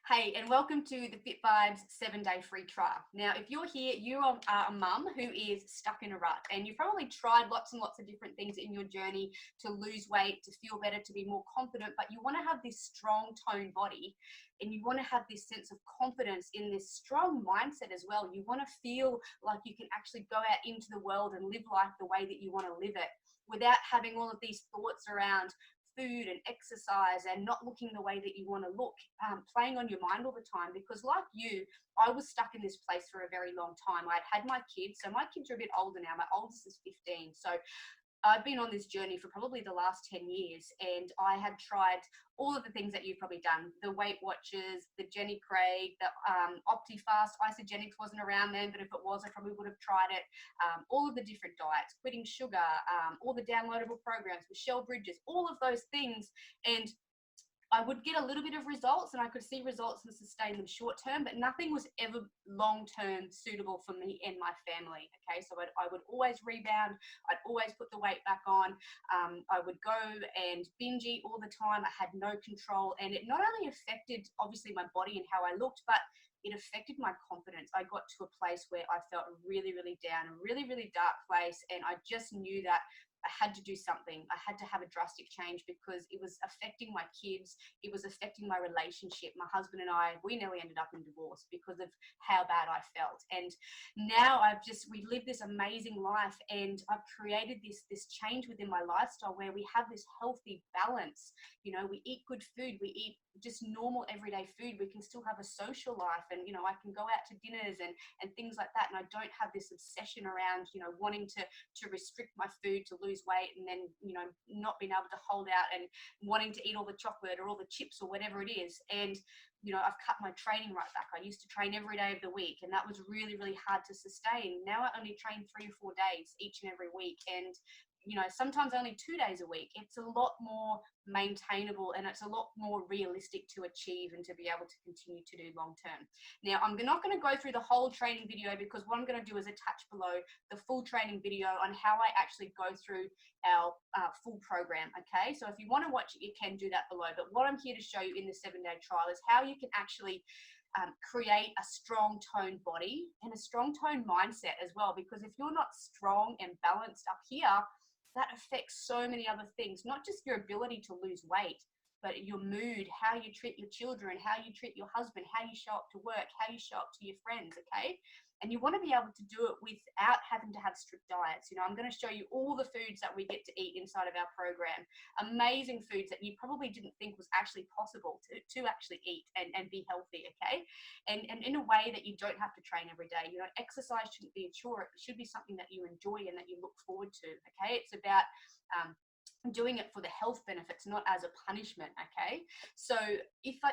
Hey, and welcome to the FitVibes 7-day free trial. Now, if you're here, you are a mum who is stuck in a rut, and you've probably tried lots and lots of different things in your journey to lose weight, to feel better, to be more confident, but you want to have this strong toned body, and you want to have this sense of confidence in this strong mindset as well. You want to feel like you can actually go out into the world and live life the way that you want to live it without having all of these thoughts around food and exercise and not looking the way that you want to look, playing on your mind all the time. Because like you, I was stuck in this place for a very long time. I'd had my kids, so my kids are a bit older now. My oldest is 15, so I've been on this journey for probably the last 10 years, and I had tried all of the things that you've probably done, the Weight Watchers, the Jenny Craig, the OptiFast. Isogenics wasn't around then, but if it was, I probably would have tried it. All of the different diets, quitting sugar, all the downloadable programs, Michelle Bridges, all of those things. And I would get a little bit of results, and I could see results and sustain them short term, but nothing was ever long term suitable for me and my family. Okay, so I would always rebound, I'd always put the weight back on. I would go and binge eat all the time. I had no control, and it not only affected obviously my body and how I looked, but it affected my confidence. I got to a place where I felt really, really down, a really, really dark place, and I just knew that I had to do something. I had to have a drastic change because it was affecting my kids. It was affecting my relationship. My husband and I, we nearly ended up in divorce because of how bad I felt. And now we live this amazing life, and I've created this change within my lifestyle where we have this healthy balance. You know, we eat good food. We eat just normal everyday food. We can still have a social life, and, you know, I can go out to dinners and things like that. And I don't have this obsession around, you know, wanting to restrict my food to lose weight, and then, you know, not being able to hold out and wanting to eat all the chocolate or all the chips or whatever it is. And, you know, I've cut my training right back. I used to train every day of the week, and that was really, really hard to sustain. Now I only train 3 or 4 days each and every week, and, you know, sometimes only 2 days a week. It's a lot more maintainable, and it's a lot more realistic to achieve and to be able to continue to do long term. Now, I'm not going to go through the whole training video, because what I'm going to do is attach below the full training video on how I actually go through our full program. Okay, so if you want to watch it, you can do that below. But what I'm here to show you in the 7-day trial is how you can actually create a strong toned body and a strong toned mindset as well. Because if you're not strong and balanced up here, that affects so many other things, not just your ability to lose weight, but your mood, how you treat your children, how you treat your husband, how you show up to work, how you show up to your friends. Okay, and you want to be able to do it without having to have strict diets. You know, I'm going to show you all the foods that we get to eat inside of our program. Amazing foods that you probably didn't think was actually possible to actually eat and be healthy. Okay, and in a way that you don't have to train every day. You know, exercise shouldn't be a chore. It should be something that you enjoy and that you look forward to. Okay, it's about doing it for the health benefits, not as a punishment. Okay, so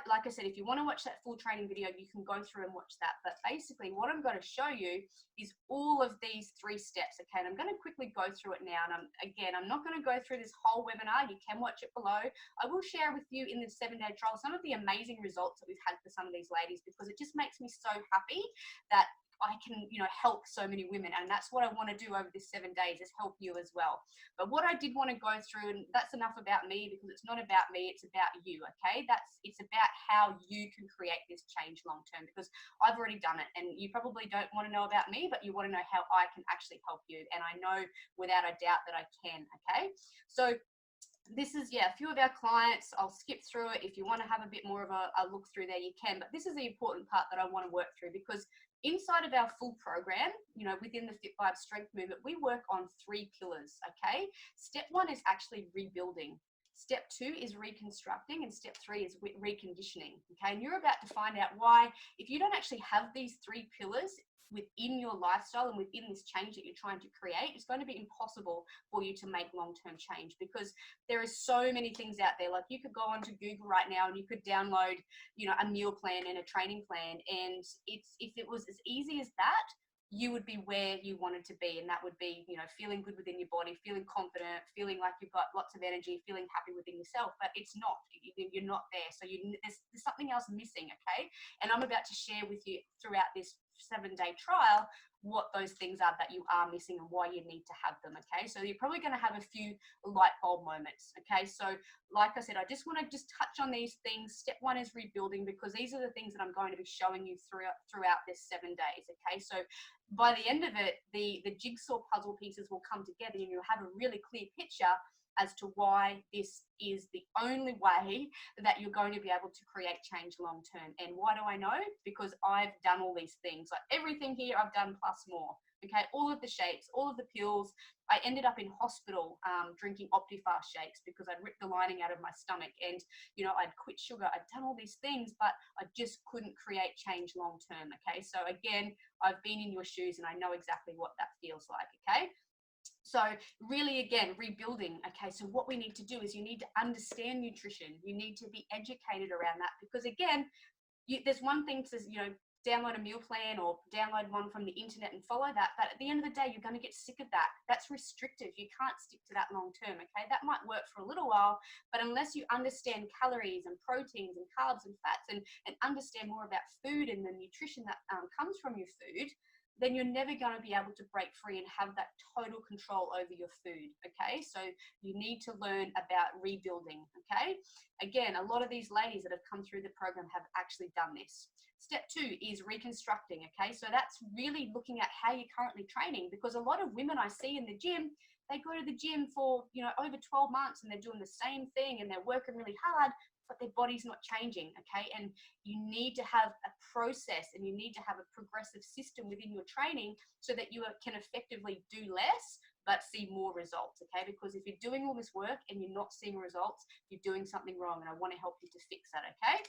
like I said, if you want to watch that full training video, you can go through and watch that. But basically what I'm going to show you is all of these 3 steps. Okay, and I'm going to quickly go through it now. And I'm not going to go through this whole webinar. You can watch it below. I will share with you in the 7-day trial some of the amazing results that we've had for some of these ladies, because it just makes me so happy that I can, you know, help so many women. And that's what I want to do over this 7 days, is help you as well. But what I did want to go through, and that's enough about me, because it's not about me, it's about you. Okay, it's about how you can create this change long term, because I've already done it, and you probably don't want to know about me, but you want to know how I can actually help you. And I know without a doubt that I can. Okay, so this is, a few of our clients. I'll skip through it. If you want to have a bit more of a look through there, you can. But this is the important part that I want to work through, because inside of our full program, you know, within the FitVibes Strength Movement, we work on 3 pillars. Okay, step 1 is actually rebuilding. Step 2 is reconstructing, and step 3 is reconditioning. Okay, and you're about to find out why, if you don't actually have these 3 pillars within your lifestyle and within this change that you're trying to create, it's going to be impossible for you to make long-term change, because there is so many things out there. Like, you could go onto Google right now and you could download, you know, a meal plan and a training plan, and if it was as easy as that, you would be where you wanted to be. And that would be, you know, feeling good within your body, feeling confident, feeling like you've got lots of energy, feeling happy within yourself. But it's not, you're not there. So there's something else missing. Okay, and I'm about to share with you throughout this 7-day trial what those things are that you are missing and why you need to have them. Okay, so you're probably going to have a few light bulb moments. Okay, so like I said, I just want to touch on these things. Step one is rebuilding, because these are the things that I'm going to be showing you throughout this 7 days. Okay, so by the end of it, the jigsaw puzzle pieces will come together and you'll have a really clear picture as to why this is the only way that you're going to be able to create change long term. And why do I know? Because I've done all these things. Like everything here I've done plus more. Okay, all of the shakes, all of the pills. I ended up in hospital drinking Optifast shakes because I'd ripped the lining out of my stomach, and I'd quit sugar. I'd done all these things, but I just couldn't create change long term. Okay, so again, I've been in your shoes and I know exactly what that feels like. Okay, so really, again, rebuilding. Okay, so what we need to do is you need to understand nutrition. You need to be educated around that, because again, there's one thing to download a meal plan or download one from the internet and follow that, but at the end of the day, you're going to get sick of that. That's restrictive. You can't stick to that long term. Okay, that might work for a little while, but unless you understand calories and proteins and carbs and fats and understand more about food and the nutrition that comes from your food, then you're never going to be able to break free and have that total control over your food. Okay, so you need to learn about rebuilding. Okay, again, a lot of these ladies that have come through the program have actually done this. Step two is reconstructing. Okay, so that's really looking at how you're currently training, because a lot of women I see in the gym, they go to the gym for over 12 months and they're doing the same thing and they're working really hard, but their body's not changing. Okay, and you need to have a process and you need to have a progressive system within your training so that you can effectively do less but see more results. Okay, because if you're doing all this work and you're not seeing results, you're doing something wrong, and I want to help you to fix that. Okay,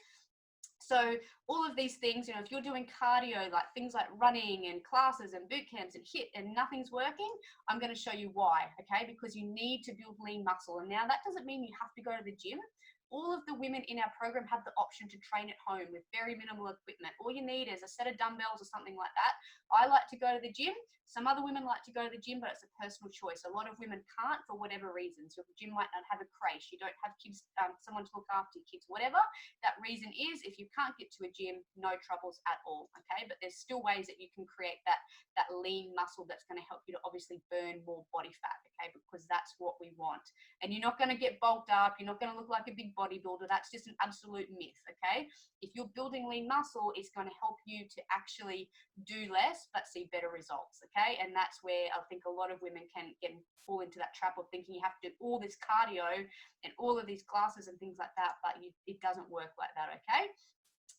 so all of these things, if you're doing cardio, like things like running and classes and boot camps and HIIT, and nothing's working, I'm going to show you why. Okay, because you need to build lean muscle. And now that doesn't mean you have to go to the gym. All of the women in our program have the option to train at home with very minimal equipment. All you need is a set of dumbbells or something like that. I like to go to the gym. Some other women like to go to the gym, but it's a personal choice. A lot of women can't for whatever reasons. Your gym might not have a creche. You don't have kids, someone to look after your kids, whatever that reason is. If you can't get to a gym, no troubles at all. Okay, but there's still ways that you can create that lean muscle that's going to help you to obviously burn more body fat. Okay, because that's what we want. And you're not going to get bulked up. You're not going to look like a big bodybuilder. That's just an absolute myth. Okay, if you're building lean muscle, it's going to help you to actually do less but see better results. Okay, and that's where I think a lot of women can fall into that trap of thinking you have to do all this cardio and all of these classes and things like that, but it doesn't work like that. Okay,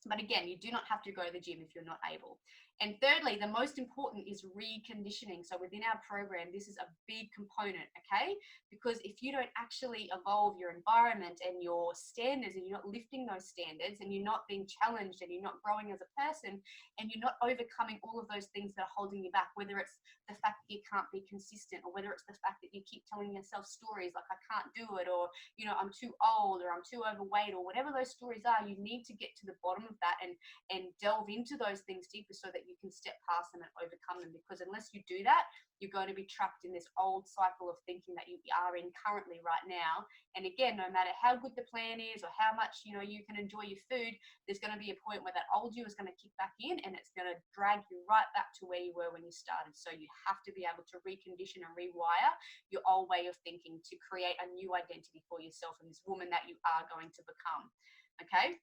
but again, you do not have to go to the gym if you're not able. And thirdly, the most important is reconditioning. So within our program, this is a big component, okay? Because if you don't actually evolve your environment and your standards, and you're not lifting those standards, and you're not being challenged, and you're not growing as a person, and you're not overcoming all of those things that are holding you back, whether it's the fact that you can't be consistent, or whether it's the fact that you keep telling yourself stories like I can't do it, or I'm too old, or I'm too overweight, or whatever those stories are, you need to get to the bottom of that and delve into those things deeper so that you can step past them and overcome them. Because unless you do that, you're going to be trapped in this old cycle of thinking that you are in currently right now. And again, no matter how good the plan is or how much you can enjoy your food, there's going to be a point where that old you is going to kick back in and it's going to drag you right back to where you were when you started. So you have to be able to recondition and rewire your old way of thinking to create a new identity for yourself and this woman that you are going to become. Okay,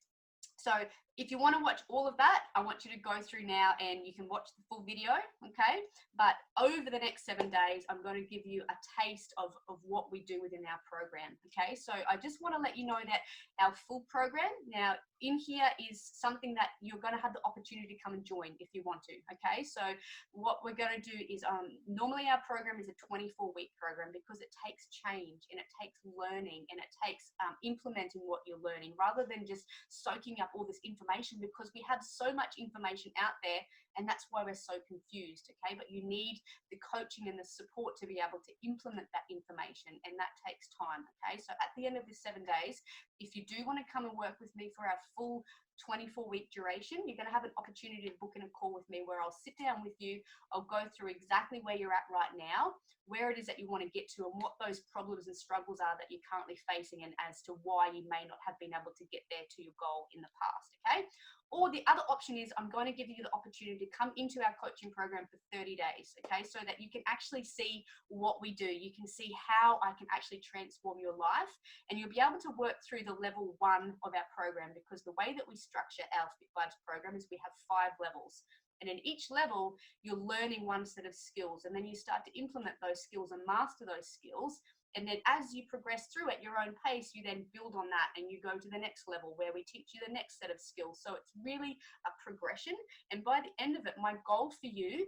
so if you want to watch all of that, I want you to go through now and you can watch the full video, okay? But over the next 7 days, I'm going to give you a taste of what we do within our program, okay? So I just want to let you know that our full program, now in here is something that you're going to have the opportunity to come and join if you want to, okay? So what we're going to do is normally our program is a 24-week program because it takes change and it takes learning and it takes implementing what you're learning rather than just soaking up all this information, because we have so much information out there and that's why we're so confused, okay? But you need the coaching and the support to be able to implement that information, and that takes time, okay? So at the end of this 7 days, if you do want to come and work with me for our full 24-week duration, you're going to have an opportunity to book in a call with me where I'll sit down with you. I'll go through exactly where you're at right now, where it is that you want to get to, and what those problems and struggles are that you're currently facing, and as to why you may not have been able to get there to your goal in the past, okay? Or the other option is I'm going to give you the opportunity to come into our coaching program for 30 days, okay? So that you can actually see what we do. You can see how I can actually transform your life, and you'll be able to work through the level 1 of our program, because the way that we structure our FitVibes program is we have 5 levels. And in each level, you're learning one set of skills, and then you start to implement those skills and master those skills. And then as you progress through at your own pace, you then build on that and you go to the next level where we teach you the next set of skills. So it's really a progression. And by the end of it, my goal for you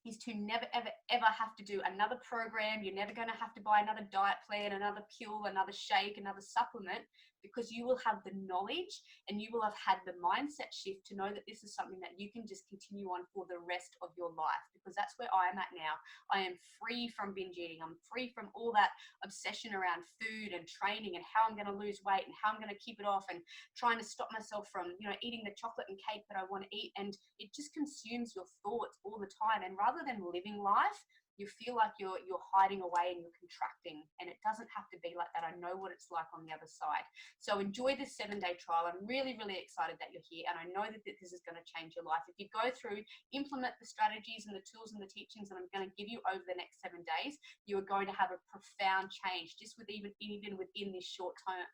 is to never, ever, ever have to do another program. You're never going to have to buy another diet plan, another pill, another shake, another supplement, because you will have the knowledge and you will have had the mindset shift to know that this is something that you can just continue on for the rest of your life, because that's where I am at now. I am free from binge eating. I'm free from all that obsession around food and training and how I'm going to lose weight and how I'm going to keep it off and trying to stop myself from, eating the chocolate and cake that I want to eat. And it just consumes your thoughts all the time. And rather than living life, you feel like you're hiding away and you're contracting, and it doesn't have to be like that. I know what it's like on the other side. So enjoy this 7-day trial. I'm really, really excited that you're here, and I know that this is going to change your life. If you go through, implement the strategies and the tools and the teachings that I'm going to give you over the next 7 days, you are going to have a profound change just with even within this short time.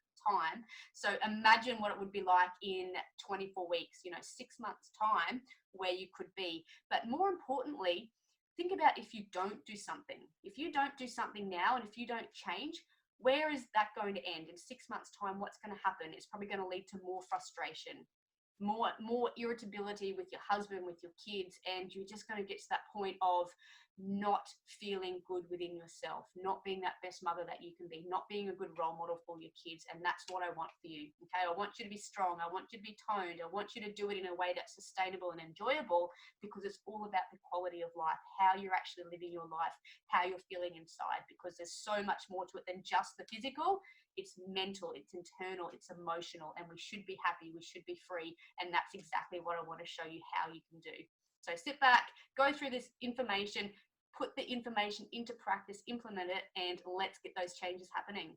So imagine what it would be like in 24 weeks, 6 months time, where you could be. But more importantly, think about if you don't do something. If you don't do something now, and if you don't change, where is that going to end? In 6 months time, what's going to happen? It's probably going to lead to more frustration, more irritability with your husband, with your kids, and you're just going to get to that point of not feeling good within yourself, not being that best mother that you can be, not being a good role model for your kids. And that's what I want for you. Okay, I want you to be strong, I want you to be toned, I want you to do it in a way that's sustainable and enjoyable, because it's all about the quality of life, how you're actually living your life, how you're feeling inside, because there's so much more to it than just the physical. It's mental, it's internal, it's emotional, and we should be happy, we should be free. And that's exactly what I want to show you how you can do. So sit back, go through this information, put the information into practice, implement it, and let's get those changes happening.